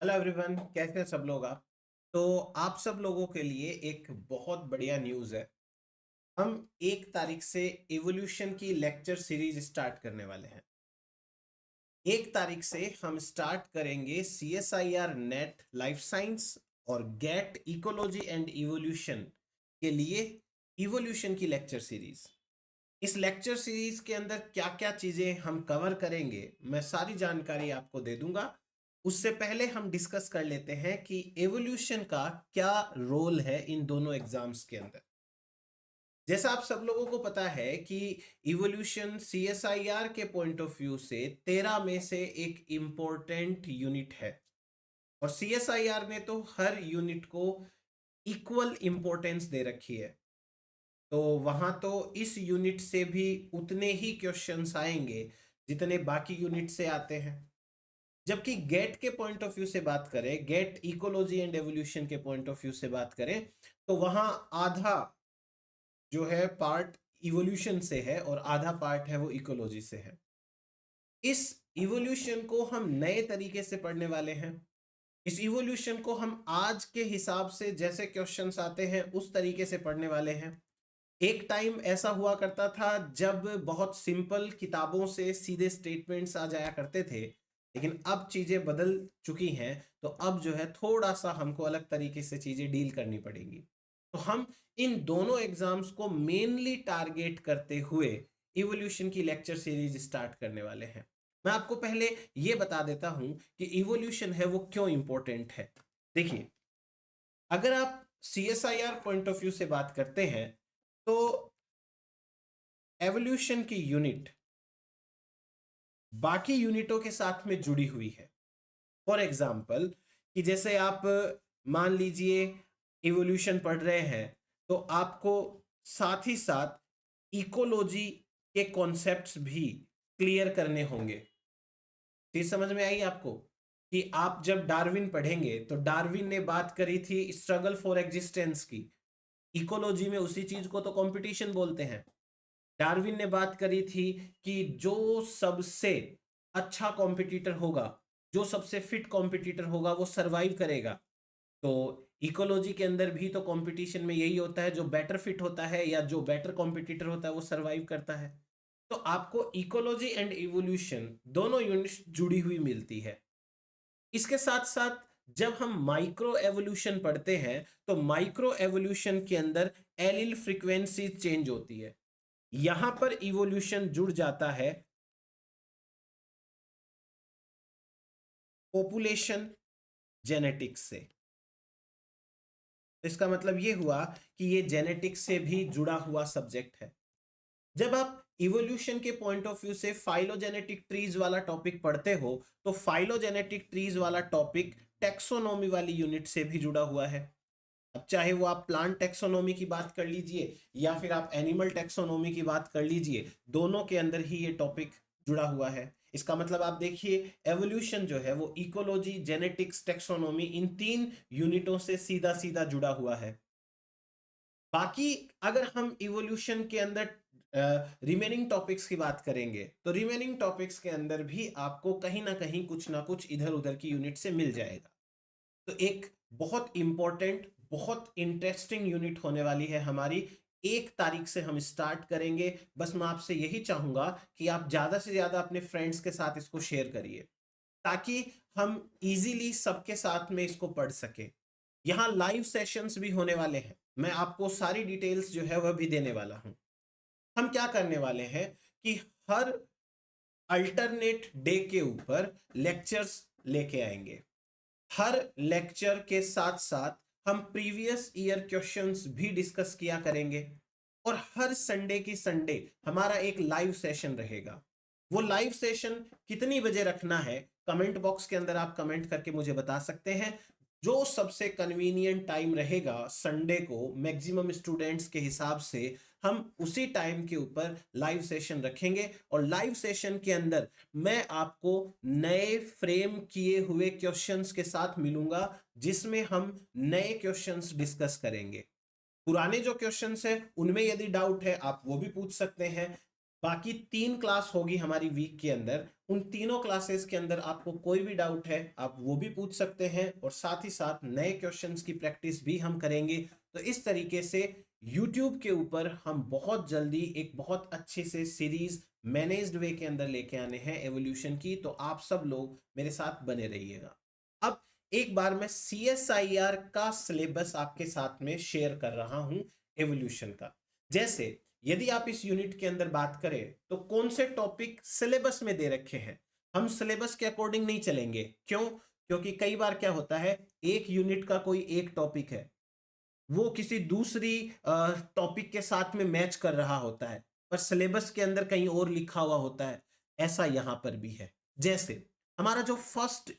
Hello everyone, कैसे हैं सब लोग। आप सब लोगों के लिए एक बहुत बढ़िया न्यूज़ है। हम 1 तारीख से इवोल्यूशन की लेक्चर सीरीज स्टार्ट करने वाले हैं। 1 तारीख से हम स्टार्ट करेंगे CSIR नेट लाइफ साइंस और गेट इकोलॉजी एंड इवोल्यूशन के लिए इवोल्यूशन की लेक्चर सीरीज। इस लेक्चर सीरीज के अंदर क्या क्या चीजें हम कवर करेंगे, मैं सारी जानकारी आपको दे दूंगा। उससे पहले हम डिस्कस कर लेते हैं कि एवोल्यूशन का क्या रोल है इन दोनों एग्जाम्स के अंदर। जैसा आप सब लोगों को पता है कि इवोल्यूशन CSIR के पॉइंट ऑफ व्यू से 13 में से एक इंपॉर्टेंट यूनिट है, और CSIR ने तो हर यूनिट को इक्वल इंपॉर्टेंस दे रखी है। तो वहां तो इस यूनिट से भी उतने ही क्वेश्चंस आएंगे जितने बाकी यूनिट से आते हैं। जबकि गेट के पॉइंट ऑफ व्यू से बात करें, गेट इकोलॉजी एंड एवोल्यूशन के पॉइंट ऑफ व्यू से बात करें, तो वहां आधा जो है पार्ट इवोल्यूशन से है और आधा पार्ट है वो इकोलॉजी से है। इस इवोल्यूशन को हम नए तरीके से पढ़ने वाले हैं। इस इवोल्यूशन को हम आज के हिसाब से जैसे क्वेश्चंस आते हैं उस तरीके से पढ़ने वाले हैं। एक टाइम ऐसा हुआ करता था जब बहुत सिंपल किताबों से सीधे स्टेटमेंट्स आ जाया करते थे, लेकिन अब चीजें बदल चुकी हैं। तो अब जो है थोड़ा सा हमको अलग तरीके से चीजें डील करनी पड़ेंगी। तो हम इन दोनों एग्जाम्स को मेनली टारगेट करते हुए इवोल्यूशन की लेक्चर सीरीज स्टार्ट करने वाले हैं। मैं आपको पहले ये बता देता हूं कि इवोल्यूशन है वो क्यों इंपॉर्टेंट है। देखिए, अगर आप CSIR पॉइंट ऑफ व्यू से बात करते हैं तो एवोल्यूशन की यूनिट बाकी यूनिटों के साथ में जुड़ी हुई है। फॉर एग्जाम्पल, कि जैसे आप मान लीजिए इवोल्यूशन पढ़ रहे हैं, तो आपको साथ ही साथ इकोलॉजी के कॉन्सेप्ट्स भी क्लियर करने होंगे। चीज समझ में आई आपको कि आप जब डार्विन पढ़ेंगे तो डार्विन ने बात करी थी स्ट्रगल फॉर एग्जिस्टेंस की। इकोलॉजी में उसी चीज को तो कंपटीशन बोलते हैं। डार्विन ने बात करी थी कि जो सबसे अच्छा कॉम्पिटिटर होगा, जो सबसे फिट कॉम्पिटिटर होगा, वो सरवाइव करेगा। तो इकोलॉजी के अंदर भी तो कंपटीशन में यही होता है, जो बेटर फिट होता है या जो बेटर कॉम्पिटिटर होता है वो सरवाइव करता है। तो आपको इकोलॉजी एंड इवोल्यूशन दोनों यूनिट्स जुड़ी हुई मिलती है। इसके साथ साथ जब हम माइक्रो एवोल्यूशन पढ़ते हैं तो माइक्रो एवोल्यूशन के अंदर एलिल फ्रीक्वेंसी चेंज होती है। यहां पर इवोल्यूशन जुड़ जाता है पॉपुलेशन जेनेटिक्स से। इसका मतलब ये हुआ कि ये जेनेटिक्स से भी जुड़ा हुआ सब्जेक्ट है। जब आप इवोल्यूशन के पॉइंट ऑफ व्यू से फाइलोजेनेटिक ट्रीज वाला टॉपिक पढ़ते हो तो फाइलोजेनेटिक ट्रीज वाला टॉपिक टेक्सोनोमी वाली यूनिट से भी जुड़ा हुआ है। अब चाहे वो आप प्लांट टेक्सोनोमी की बात कर लीजिए या फिर आप एनिमल टेक्सोनोमी की बात कर लीजिए, दोनों के अंदर ही ये टॉपिक जुड़ा हुआ है। इसका मतलब आप देखिए, एवोल्यूशन जो है वो इकोलॉजी, जेनेटिक्स, टेक्सोनोमी, इन 3 यूनिटों से सीधा सीधा जुड़ा हुआ है। बाकी अगर हम इवोल्यूशन के अंदर रिमेनिंग टॉपिक्स की बात करेंगे तो रिमेनिंग टॉपिक्स के अंदर भी आपको कहीं ना कुछ इधर उधर की यूनिट से मिल जाएगा। तो एक बहुत इंपॉर्टेंट, बहुत इंटरेस्टिंग यूनिट होने वाली है हमारी। 1 तारीख से हम स्टार्ट करेंगे। बस मैं आपसे यही चाहूंगा कि आप ज्यादा से ज्यादा अपने फ्रेंड्स के साथ इसको शेयर करिए, ताकि हम इजीली सबके साथ में इसको पढ़ सके। यहाँ लाइव सेशंस भी होने वाले हैं, मैं आपको सारी डिटेल्स जो है वह भी देने वाला हूं। हम क्या करने वाले हैं कि हर अल्टरनेट डे के ऊपर लेक्चर्स लेके आएंगे। हर लेक्चर के साथ साथ हम प्रीवियस ईयर क्वेश्चंस भी डिस्कस किया करेंगे, और हर संडे की संडे हमारा एक लाइव सेशन रहेगा। वो लाइव सेशन कितनी बजे रखना है, कमेंट बॉक्स के अंदर आप कमेंट करके मुझे बता सकते हैं। जो सबसे कन्वीनियंट टाइम रहेगा संडे को मैक्सिमम स्टूडेंट्स के हिसाब से, हम उसी टाइम के ऊपर लाइव सेशन रखेंगे। और लाइव सेशन के अंदर मैं आपको नए फ्रेम किए हुए क्वेश्चंस के साथ मिलूंगा, जिसमें हम नए क्वेश्चंस डिस्कस करेंगे। पुराने जो क्वेश्चंस है उनमें यदि डाउट है आप वो भी पूछ सकते हैं। बाकी 3 क्लास होगी हमारी वीक के अंदर। उन तीनों क्लासेस के अंदर आपको कोई भी डाउट है आप वो भी पूछ सकते हैं, और साथ ही साथ नए क्वेश्चंस की प्रैक्टिस भी हम करेंगे। तो इस तरीके से यूट्यूब के ऊपर हम बहुत जल्दी एक बहुत अच्छे से सीरीज मैनेज्ड वे के अंदर लेके आने हैं एवोल्यूशन की। तो आप सब लोग मेरे साथ बने रहिएगा। अब एक बार मैं CSIR का सिलेबस आपके साथ में शेयर कर रहा हूं एवोल्यूशन का। जैसे यदि आप इस यूनिट के अंदर बात करें तो कौन से टॉपिक सिलेबस में दे रखे हैं, हम सिलेबस के अकॉर्डिंग नहीं चलेंगे। क्यों? क्योंकि कई बार क्या होता है, एक यूनिट का कोई एक टॉपिक है, वो किसी दूसरी टॉपिक के साथ में मैच कर रहा होता है, पर सिलेबस के अंदर कहीं और लिखा हुआ होता है। ऐसा यहां पर भी है। जैसे हमारा जो फर्स्ट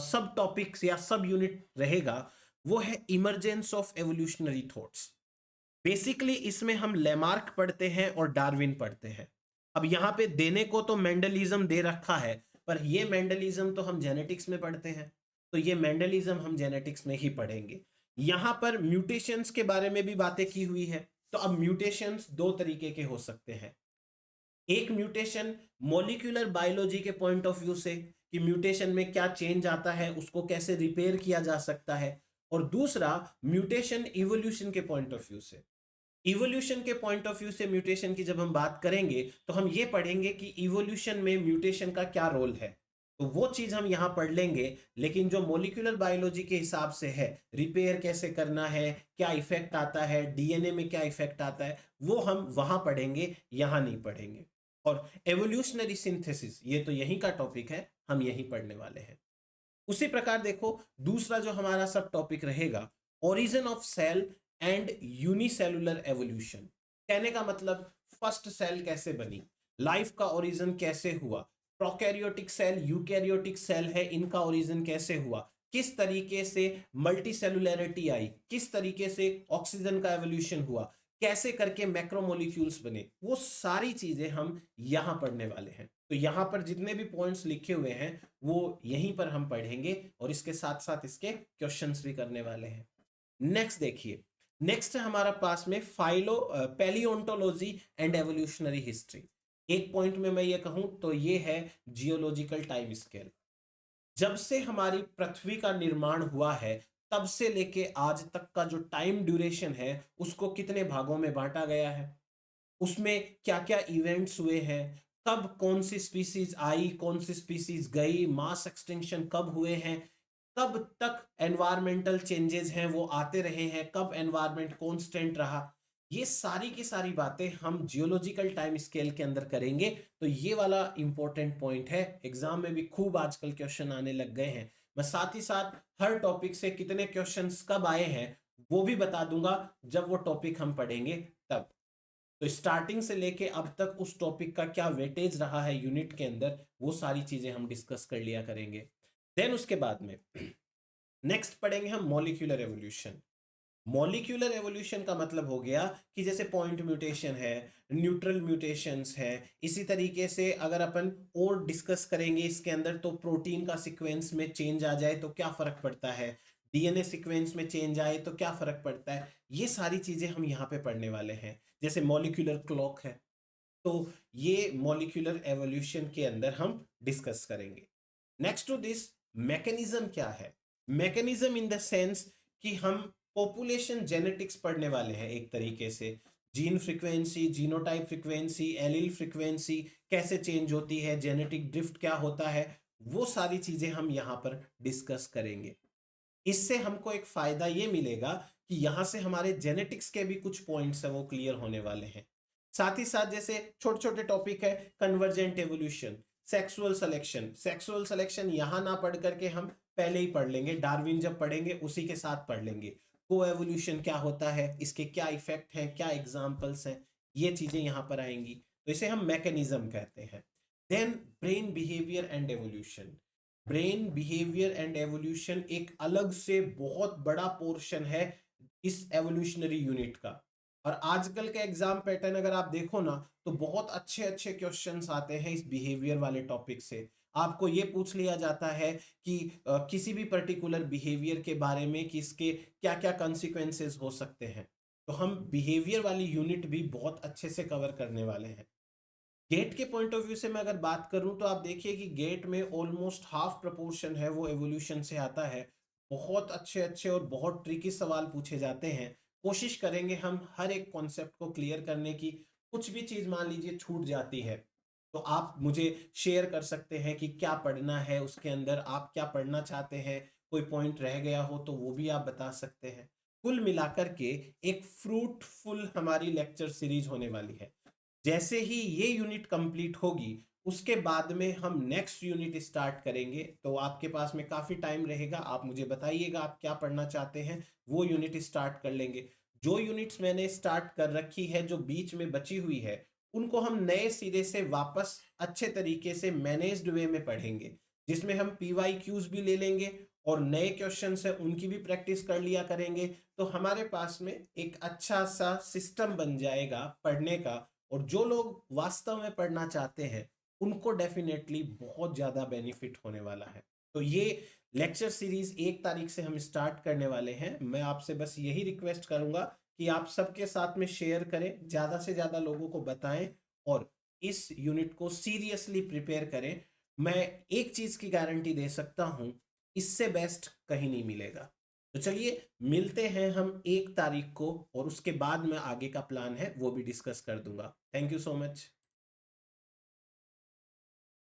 सब टॉपिक्स या सब यूनिट रहेगा वो है emergence of evolutionary thoughts. Basically इसमें हम लेमार्क पढ़ते हैं और डार्विन पढ़ते हैं। अब यहाँ पे देने को तो मेंडलिज्म दे रखा है, पर ये मेंडलिज्म तो हम जेनेटिक्स में पढ़ते हैं, तो ये मेंडलिज्म हम जेनेटिक्स में ही पढ़ेंगे। यहाँ पर म्यूटेशंस के बारे में भी बातें की हुई है। तो अब म्यूटेशंस दो तरीके के हो सकते हैं। एक म्यूटेशन मॉलिक्यूलर बायोलॉजी के पॉइंट ऑफ व्यू से कि म्यूटेशन में क्या चेंज आता है, उसको कैसे रिपेयर किया जा सकता है। और दूसरा म्यूटेशन इवोल्यूशन के पॉइंट ऑफ व्यू से। इवोल्यूशन के पॉइंट ऑफ व्यू से म्यूटेशन की जब हम बात करेंगे तो हम ये पढ़ेंगे कि इवोल्यूशन में म्यूटेशन का क्या रोल है। तो वो चीज हम यहां पढ़ लेंगे। लेकिन जो मॉलिक्यूलर बायोलॉजी के हिसाब से है, रिपेयर कैसे करना है, क्या इफेक्ट आता है, डीएनए में क्या इफेक्ट आता है, वो हम वहां पढ़ेंगे, यहां नहीं पढ़ेंगे। और एवोल्यूशनरी सिंथेसिस ये तो यहीं का टॉपिक है, हम यहीं पढ़ने वाले हैं। उसी प्रकार देखो दूसरा जो हमारा सब टॉपिक रहेगा, origin of cell and unicellular evolution. कहने का मतलब फर्स्ट सेल कैसे बनी, लाइफ का ओरिजिन कैसे हुआ, प्रोकैरियोटिक सेल यूकैरियोटिक सेल है, इनका ओरिजिन कैसे हुआ, किस तरीके से मल्टी सेलुलैरिटी आई, किस तरीके से ऑक्सीजन का एवोल्यूशन हुआ, कैसे करके मैक्रोमोलिक्यूल्स बने, वो सारी चीजें हम यहां पढ़ने वाले हैं। तो यहां पर जितने भी पॉइंट्स लिखे हुए हैं वो यहीं पर हम पढ़ेंगे, और इसके साथ साथ इसके क्वेश्चंस भी करने वाले हैं। नेक्स्ट देखिए, नेक्स्ट है हमारा पास में पैलियोंटोलॉजी एंड एवोल्यूशनरी हिस्ट्री। एक पॉइंट में मैं ये कहूं तो ये है जियोलॉजिकल टाइम स्केल। जब से हमारी पृथ्वी का निर्माण हुआ है तब से लेके आज तक का जो टाइम ड्यूरेशन है उसको कितने भागों में बांटा गया है, उसमें क्या क्या इवेंट्स हुए हैं, कब कौन सी स्पीसीज आई, कौन सी स्पीसीज गई, मास एक्सटिंक्शन कब हुए हैं, कब तक एनवायरमेंटल चेंजेस हैं वो आते रहे हैं, कब एनवायरमेंट कांस्टेंट रहा। ये सारी की सारी बातें हम जियोलॉजिकल टाइम स्केल के अंदर करेंगे। तो ये वाला इंपॉर्टेंट पॉइंट है, एग्जाम में भी खूब आजकल क्वेश्चन आने लग गए हैं। मैं साथ ही साथ हर टॉपिक से कितने क्वेश्चंस कब आए हैं वो भी बता दूंगा जब वो टॉपिक हम पढ़ेंगे तब। तो स्टार्टिंग से लेके अब तक उस टॉपिक का क्या वेटेज रहा है यूनिट के अंदर, वो सारी चीजें हम डिस्कस कर लिया करेंगे। देन उसके बाद में नेक्स्ट पढ़ेंगे हम मॉलिक्यूलर एवोल्यूशन। मॉलिक्यूलर एवोल्यूशन का मतलब हो गया कि जैसे पॉइंट म्यूटेशन है, न्यूट्रल म्यूटेशंस है, इसी तरीके से अगर अपन और डिस्कस करेंगे इसके अंदर तो प्रोटीन का सीक्वेंस में चेंज आ जाए तो क्या फर्क पड़ता है, डीएनए सीक्वेंस में चेंज आए तो क्या फर्क पड़ता है, ये सारी चीजें हम यहाँ पे पढ़ने वाले हैं। जैसे मॉलिक्यूलर क्लॉक है, तो ये मॉलिक्यूलर एवोल्यूशन के अंदर हम डिस्कस करेंगे। नेक्स्ट टू दिस मैकेनिज्म क्या है, मैकेनिज्म इन द सेंस कि हम पॉपुलेशन जेनेटिक्स पढ़ने वाले हैं एक तरीके से। Gene frequency, genotype frequency, allele frequency कैसे चेंज होती है, जेनेटिक ड्रिफ्ट क्या होता है, वो सारी चीजें हम यहाँ पर डिस्कस करेंगे। इससे हमको एक फायदा ये मिलेगा कि यहां से हमारे जेनेटिक्स के भी कुछ पॉइंट्स हैं वो क्लियर होने वाले हैं। साथ ही साथ जैसे छोटे छोटे टॉपिक है, convergent evolution, sexual selection. Sexual selection यहां ना पढ़ करके हम पहले ही पढ़ लेंगे, डार्विन जब पढ़ेंगे उसी के साथ पढ़ लेंगे। को एवोल्यूशन क्या होता है, इसके क्या इफेक्ट हैं, क्या एग्जाम्पल्स हैं, ये चीजें यहां पर आएंगी। तो इसे हम मैकेनिज्म कहते हैं। Then brain behaviour and evolution. Brain behaviour and evolution एक अलग से बहुत बड़ा पोर्शन है इस एवोल्यूशनरी यूनिट का। और आजकल का एग्जाम पैटर्न अगर आप देखो ना तो बहुत अच्छे अच्छे क्वेश्चंस आते हैं इस बिहेवियर वाले टॉपिक से। आपको ये पूछ लिया जाता है कि किसी भी पर्टिकुलर बिहेवियर के बारे में कि इसके क्या क्या कंसिक्वेंसेस हो सकते हैं। तो हम बिहेवियर वाली यूनिट भी बहुत अच्छे से कवर करने वाले हैं। गेट के पॉइंट ऑफ व्यू से मैं अगर बात करूं तो आप देखिए कि गेट में ऑलमोस्ट हाफ प्रपोर्शन है वो एवोल्यूशन से आता है। बहुत अच्छे अच्छे और बहुत ट्रिकी सवाल पूछे जाते हैं। कोशिश करेंगे हम हर एक कॉन्सेप्ट को क्लियर करने की। कुछ भी चीज मान लीजिए छूट जाती है तो आप मुझे शेयर कर सकते हैं कि क्या पढ़ना है उसके अंदर, आप क्या पढ़ना चाहते हैं। कोई पॉइंट रह गया हो तो वो भी आप बता सकते हैं। कुल मिलाकर के एक फ्रूटफुल हमारी लेक्चर सीरीज होने वाली है। जैसे ही ये यूनिट कंप्लीट होगी उसके बाद में हम नेक्स्ट यूनिट स्टार्ट करेंगे। तो आपके पास में काफी टाइम रहेगा, आप मुझे बताइएगा आप क्या पढ़ना चाहते हैं, वो यूनिट स्टार्ट कर लेंगे। जो यूनिट्स मैंने स्टार्ट कर रखी है जो बीच में बची हुई है उनको हम नए सिरे से वापस अच्छे तरीके से मैनेज्ड वे में पढ़ेंगे, जिसमें हम पीवाई क्यूज भी ले लेंगे और नए क्वेश्चन है उनकी भी प्रैक्टिस कर लिया करेंगे। तो हमारे पास में एक अच्छा सा सिस्टम बन जाएगा पढ़ने का। और जो लोग वास्तव में पढ़ना चाहते हैं उनको डेफिनेटली बहुत ज़्यादा बेनिफिट होने वाला है। तो ये लेक्चर सीरीज 1 तारीख से हम स्टार्ट करने वाले हैं। मैं आपसे बस यही रिक्वेस्ट करूंगा कि आप सबके साथ में शेयर करें, ज़्यादा से ज़्यादा लोगों को बताएं और इस यूनिट को सीरियसली प्रिपेयर करें। मैं एक चीज़ की गारंटी दे सकता हूं, इससे बेस्ट कहीं नहीं मिलेगा। तो चलिए मिलते हैं हम 1 तारीख को और उसके बाद में आगे का प्लान है वो भी डिस्कस कर दूंगा। Thank you so much.